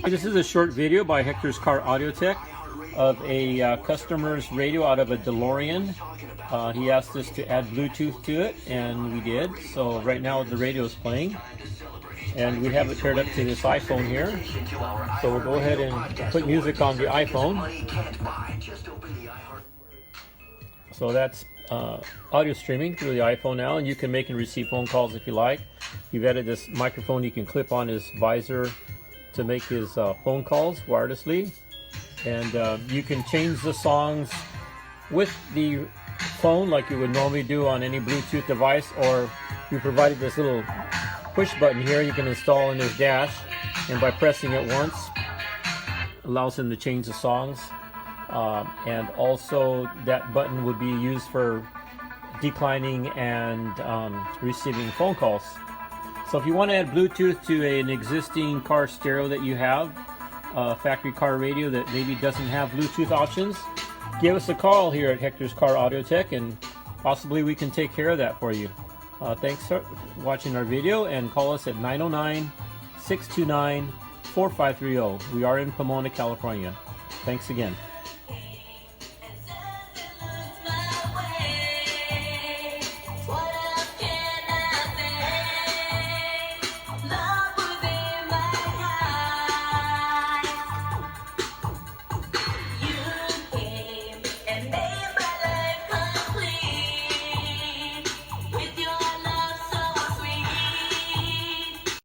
This is a short video by Hector's Car Audio Tech of a customer's radio out of a DeLorean. He asked us to add Bluetooth to it, and we did. So right now the radio is playing, and we have it paired up to this iPhone here. So we'll go ahead and put music on the iPhone. So that's audio streaming through the iPhone now, and you can make and receive phone calls if you like. You've added this microphone you can clip on his visor to make his phone calls wirelessly, and you can change the songs with the phone like you would normally do on any Bluetooth device, or we provided this little push button here you can install in his dash, and by pressing it once allows him to change the songs, and also that button would be used for declining and receiving phone calls. So if you want to add Bluetooth to an existing car stereo that you have, a factory car radio that maybe doesn't have Bluetooth options, give us a call here at Hector's Car Audio Tech, and possibly we can take care of that for you. Thanks for watching our video, and call us at 909-629-4530. We are in Pomona, California. Thanks again.